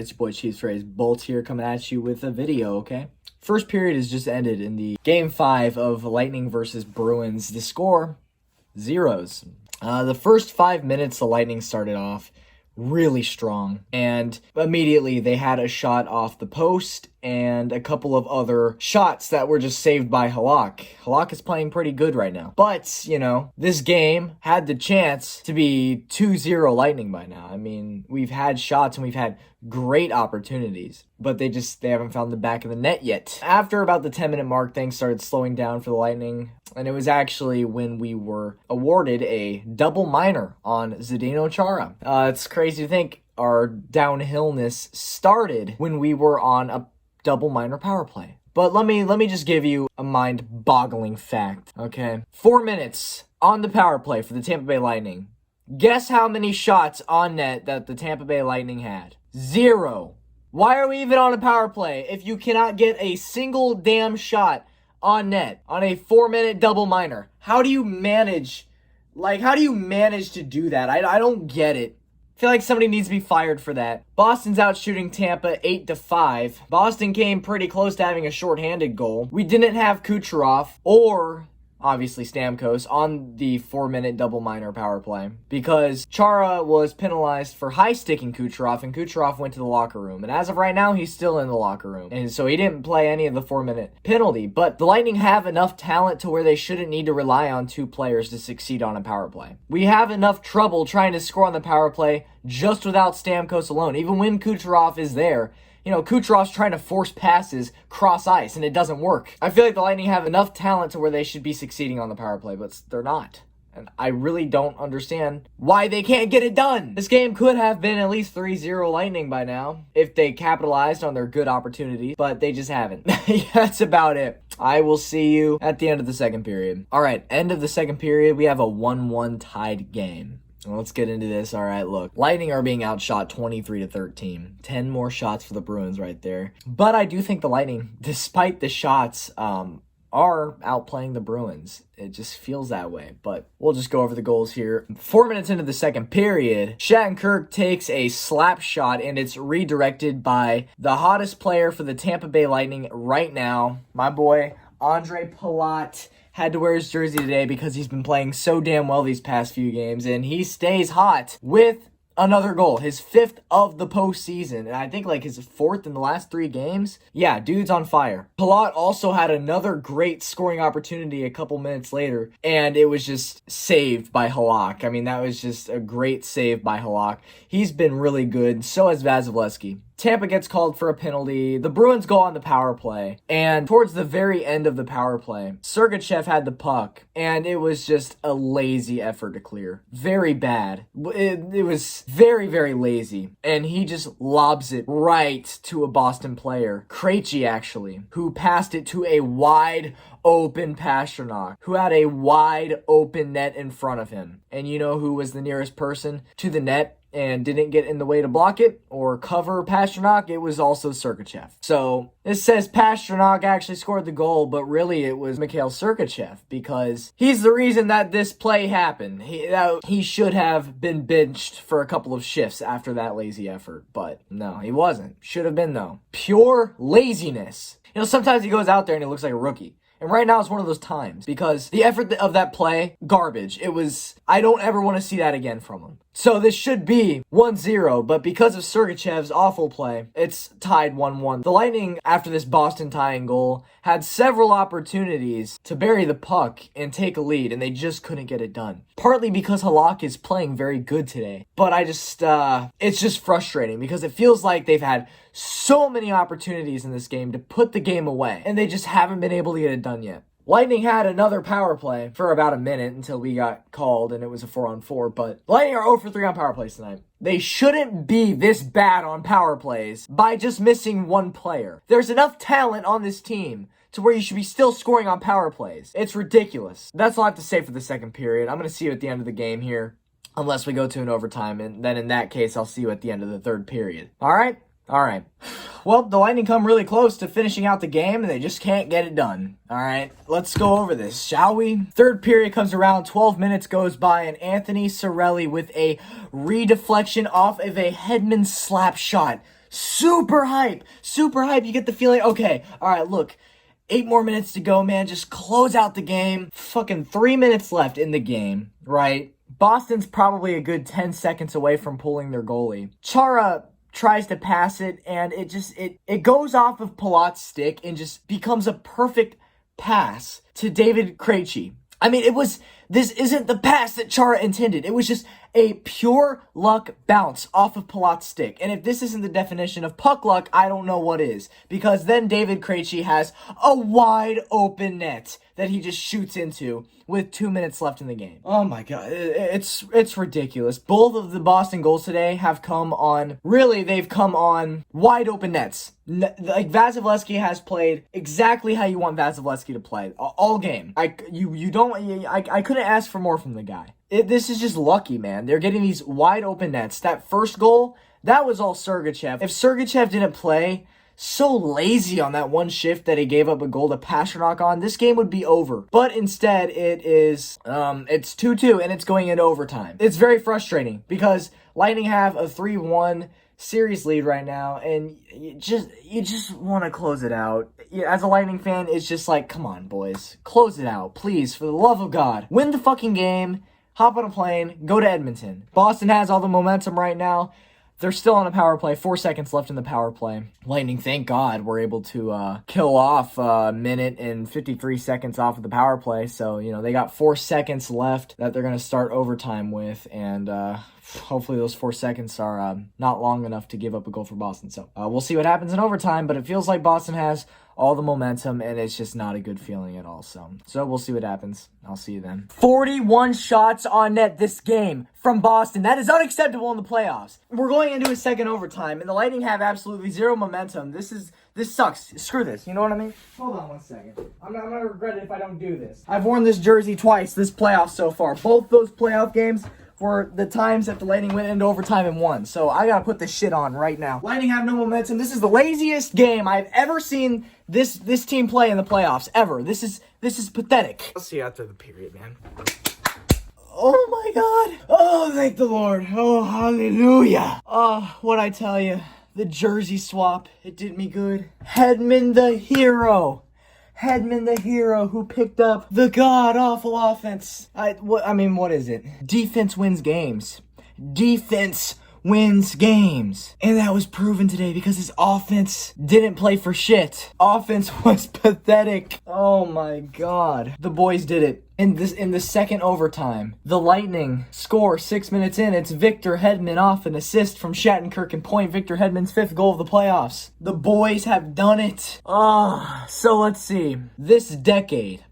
It's your boy Chiefs Rays Bolt here coming at you with a video, okay? First period has just ended in the Game 5 of Lightning versus Bruins. The score, 0s. The first 5 minutes, the Lightning started off really strong, and immediately they had a shot off the post and a couple of other shots that were just saved by Halak. Halak is playing pretty good right now. But, you know, this game had the chance to be 2-0 Lightning by now. I mean, we've had shots and we've had great opportunities, but they haven't found the back of the net yet. After about the 10-minute mark, things started slowing down for the Lightning, and it was actually when we were awarded a double minor on Zdeno Chara. It's crazy to think our downhillness started when we were on a double minor power play. But let me just give you a mind-boggling fact, okay? 4 minutes on the power play for the Tampa Bay Lightning. Guess how many shots on net that the Tampa Bay Lightning had? 0. Why are we even on a power play if you cannot get a single damn shot on net on a 4-minute double minor? How do you manage to do that? I don't get it. I feel like somebody needs to be fired for that. Boston's out shooting Tampa 8-5. Boston came pretty close to having a shorthanded goal. We didn't have Kucherov or obviously Stamkos on the 4-minute double minor power play because Chara was penalized for high-sticking Kucherov, and Kucherov went to the locker room. And as of right now, he's still in the locker room. And so he didn't play any of the 4-minute penalty. But the Lightning have enough talent to where they shouldn't need to rely on 2 players to succeed on a power play. We have enough trouble trying to score on the power play just without Stamkos alone. Even when Kucherov is there, you know, Kucherov's trying to force passes cross ice, and it doesn't work. I feel like the Lightning have enough talent to where they should be succeeding on the power play, but they're not. And I really don't understand why they can't get it done. This game could have been at least 3-0 Lightning by now if they capitalized on their good opportunities, but they just haven't. That's about it. I will see you at the end of the second period. All right, end of the second period. We have a 1-1 tied game. Let's get into this. All right, look. Lightning are being outshot 23-13. 10 more shots for the Bruins right there. But I do think the Lightning, despite the shots, are outplaying the Bruins. It just feels that way. But we'll just go over the goals here. 4 minutes into the second period, Shattenkirk takes a slap shot, and it's redirected by the hottest player for the Tampa Bay Lightning right now, my boy, Andre Palat. Had to wear his jersey today because he's been playing so damn well these past few games, and he stays hot with another goal, his 5th of the postseason, and I think like his 4th in the last 3 games. Yeah, dude's on fire. Palat also had another great scoring opportunity a couple minutes later, and it was just saved by Halak. I mean, that was just a great save by Halak. He's been really good. So has Vasilevsky. Tampa gets called for a penalty. The Bruins go on the power play. And towards the very end of the power play, Sergachev had the puck. And it was just a lazy effort to clear. Very bad. It was very, very lazy. And he just lobs it right to a Boston player. Krejci, actually, who passed it to a wide open Pastrnak, who had a wide open net in front of him. And you know who was the nearest person to the net and didn't get in the way to block it or cover Pastrnak? It was also Sergachev. So this says Pastrnak actually scored the goal, but really it was Mikhail Sergachev because he's the reason that this play happened. He should have been benched for a couple of shifts after that lazy effort, but no, he wasn't. Should have been though. Pure laziness. You know, sometimes he goes out there and he looks like a rookie. And right now it's one of those times because the effort of that play, garbage. I don't ever want to see that again from him. So this should be 1-0, but because of Sergachev's awful play, it's tied 1-1. The Lightning, after this Boston tying goal, had several opportunities to bury the puck and take a lead, and they just couldn't get it done. Partly because Halak is playing very good today. But it's just frustrating because it feels like they've had so many opportunities in this game to put the game away, and they just haven't been able to get it done yet. Lightning had another power play for about a minute until we got called and it was a 4-on-4, but Lightning are 0 for 3 on power plays tonight. They shouldn't be this bad on power plays by just missing one player. There's enough talent on this team to where you should be still scoring on power plays. It's ridiculous. That's all I have to say for the second period. I'm going to see you at the end of the game here, unless we go to an overtime, and then in that case, I'll see you at the end of the third period. All right? All right. Well, the Lightning come really close to finishing out the game, and they just can't get it done. All right, let's go over this, shall we? Third period comes around, 12 minutes goes by, and Anthony Cirelli with a redeflection off of a Hedman slap shot super hype. Super hype. You get the feeling, okay, all right, look, 8 more minutes to go, man. Just close out the game. Fucking 3 minutes left in the game, right? Boston's probably a good 10 seconds away from pulling their goalie. Chara tries to pass it, and it goes off of Palat's stick and just becomes a perfect pass to David Krejci. I mean, this isn't the pass that Chara intended. It was just a pure luck bounce off of Palat's stick. And if this isn't the definition of puck luck, I don't know what is. Because then David Krejci has a wide open net that he just shoots into with 2 minutes left in the game. Oh my God, it's ridiculous. Both of the Boston goals today have come on, they've come on wide open nets. Like Vasilevsky has played exactly how you want Vasilevsky to play all game. I couldn't ask for more from the guy. This is just lucky, man. They're getting these wide open nets. That first goal, that was all Sergachev. If Sergachev didn't play so lazy on that one shift that he gave up a goal to Pastrnak on, this game would be over. But instead, it's 2-2 and it's going into overtime. It's very frustrating because Lightning have a 3-1 series lead right now, and you just want to close it out. As a Lightning fan, it's just like, come on, boys, close it out, please, for the love of God. Win the fucking game, hop on a plane, go to Edmonton. Boston has all the momentum right now. They're still on a power play. 4 seconds left in the power play. Lightning, thank God, were able to kill off a minute and 53 seconds off of the power play. So, they got 4 seconds left that they're going to start overtime with. And hopefully those 4 seconds are not long enough to give up a goal for Boston. So we'll see what happens in overtime. But it feels like Boston has all the momentum, and it's just not a good feeling at all. So we'll see what happens. I'll see you then. 41 shots on net this game from Boston. That is unacceptable in the playoffs. We're going into a second overtime, and the Lightning have absolutely zero momentum. This sucks. Screw this. You know what I mean? Hold on one second. I'm going to regret it if I don't do this. I've worn this jersey twice this playoff so far. Both those playoff games were the times that the Lightning went into overtime and won. So I gotta put this shit on right now. Lightning have no momentum. This is the laziest game I've ever seen this team play in the playoffs, ever. This is pathetic. I'll see you after the period, man. Oh my God. Oh, thank the Lord. Oh, hallelujah. Oh, what'd I tell you? The jersey swap, it did me good. Hedman the hero. Hedman the hero who picked up the god-awful offense. What is it? Defense wins games. Defense wins games. And that was proven today because his offense didn't play for shit. Offense was pathetic. Oh my God. The boys did it. In the second overtime, the Lightning score 6 minutes in. It's Victor Hedman off an assist from Shattenkirk and point. Victor Hedman's 5th goal of the playoffs. The boys have done it. So let's see. This decade,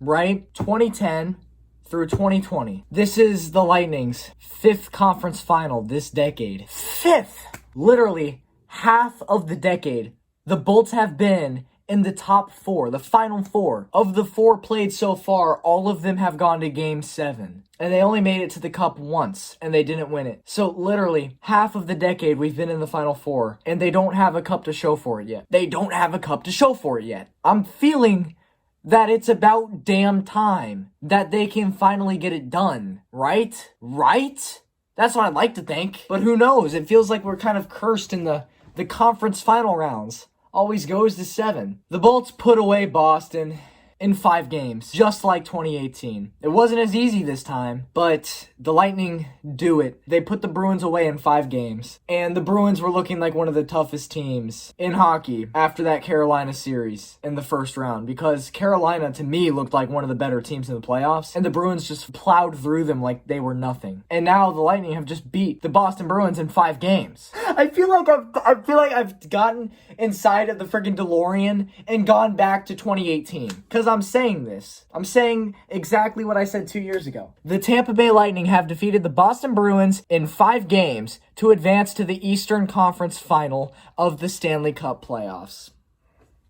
right? 2010 through 2020. This is the Lightning's 5th conference final this decade. 5th! Literally half of the decade. The Bolts have been in the top 4, the final 4. Of the 4 played so far, all of them have gone to Game 7. And they only made it to the Cup once, and they didn't win it. So literally, half of the decade we've been in the Final 4, and they don't have a cup to show for it yet. They don't have a cup to show for it yet. I'm feeling that it's about damn time that they can finally get it done, right? Right? That's what I'd like to think. But who knows? It feels like we're kind of cursed in the conference final rounds. Always goes to 7. The Bolts put away Boston in 5 games, just like 2018. It wasn't as easy this time, but the Lightning do it. They put the Bruins away in 5 games, and the Bruins were looking like one of the toughest teams in hockey after that Carolina series in the first round, because Carolina, to me, looked like one of the better teams in the playoffs, and the Bruins just plowed through them like they were nothing. And now the Lightning have just beat the Boston Bruins in 5 games. I feel like I've gotten inside of the freaking DeLorean and gone back to 2018, because I'm saying this. I'm saying exactly what I said 2 years ago. The Tampa Bay Lightning have defeated the Boston Bruins in 5 games to advance to the Eastern Conference Final of the Stanley Cup playoffs.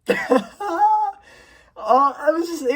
It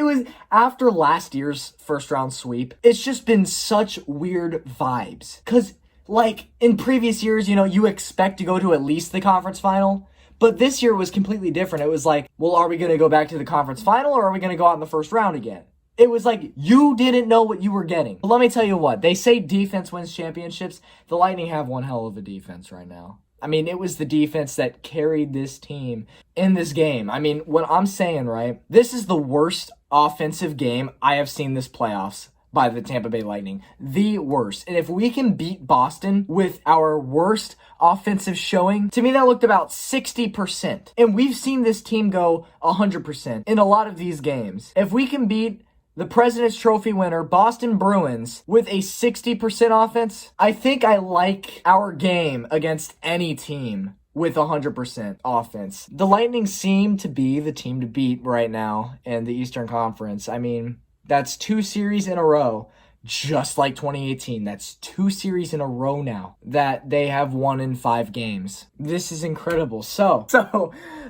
was after last year's first round sweep. It's just been such weird vibes. Because, like, in previous years, you expect to go to at least the conference final. But this year was completely different. It was like, well, are we going to go back to the conference final or are we going to go out in the first round again? It was like you didn't know what you were getting. But let me tell you what. They say defense wins championships. The Lightning have one hell of a defense right now. I mean, it was the defense that carried this team in this game. I mean, what I'm saying, right, this is the worst offensive game I have seen this playoffs by the Tampa Bay Lightning. The worst. And if we can beat Boston with our worst offensive showing, to me that looked about 60%. And we've seen this team go 100% in a lot of these games. If we can beat the President's Trophy winner, Boston Bruins, with a 60% offense, I think I like our game against any team with 100% offense. The Lightning seem to be the team to beat right now in the Eastern Conference. I mean, that's 2 series in a row, just like 2018. That's 2 series in a row now that they have won in 5 games. This is incredible. So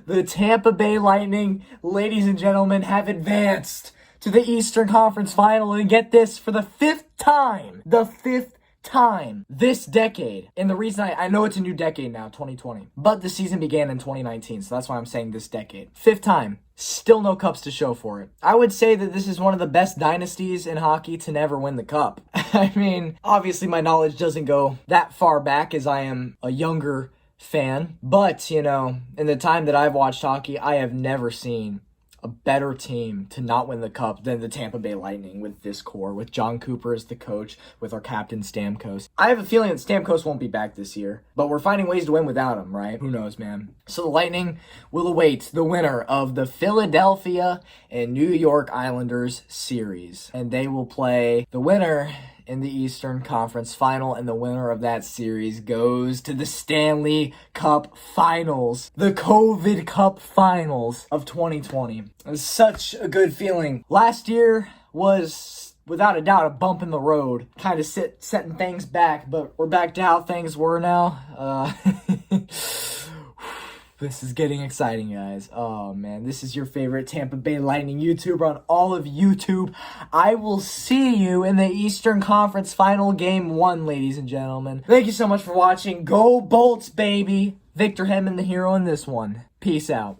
the Tampa Bay Lightning, ladies and gentlemen, have advanced to the Eastern Conference Final, and get this, for the 5th time. The 5th time this decade. And the reason I know it's a new decade now, 2020, but the season began in 2019, so that's why I'm saying this decade. 5th time. Still no cups to show for it. I would say that this is one of the best dynasties in hockey to never win the cup. I mean, obviously my knowledge doesn't go that far back as I am a younger fan, but, you know, in the time that I've watched hockey, I have never seen a better team to not win the cup than the Tampa Bay Lightning with this core, with John Cooper as the coach, with our captain Stamkos. I have a feeling that Stamkos won't be back this year, but we're finding ways to win without him, right? Who knows, man? So the Lightning will await the winner of the Philadelphia and New York Islanders series, and they will play the winner in the Eastern Conference Final, and the winner of that series goes to the Stanley Cup Finals, the COVID Cup Finals of 2020. It was such a good feeling. Last year was, without a doubt, a bump in the road, kind of setting things back, but we're back to how things were now. This is getting exciting, guys. Oh, man. This is your favorite Tampa Bay Lightning YouTuber on all of YouTube. I will see you in the Eastern Conference Final Game 1, ladies and gentlemen. Thank you so much for watching. Go Bolts, baby. Victor Hedman, the hero in this one. Peace out.